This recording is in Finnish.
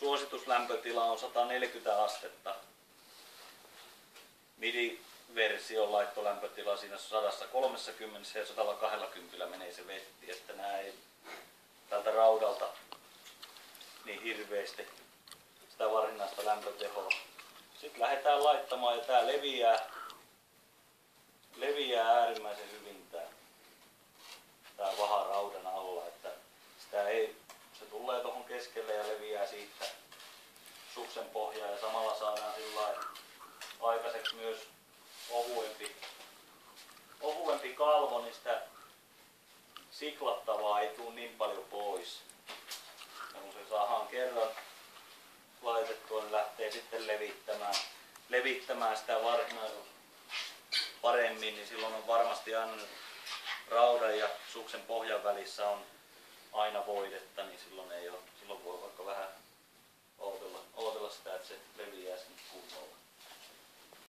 suosituslämpötila on 140 astetta. MIDI-version laittolämpötila siinä 130 ja 120 menee se vetti, että nää ei tältä raudalta niin hirveästi sitä varsinaista lämpötehoa. Sitten lähdetään laittamaan ja tää leviää äärimmäisen hyvin tää vaha raudan alla, että se tulee tuohon keskelle ja leviää siitä suksen pohjaan ja samalla saadaan sillä aikaiseksi myös ohuempi kalvo, niin sitä siklattavaa ei tule niin paljon pois. Ja kun se saadaan kerran laitettua, niin lähtee sitten levittämään sitä paremmin, niin silloin on varmasti aina raudan ja suksen pohjan välissä on aina voidetta, niin silloin voi vaikka vähän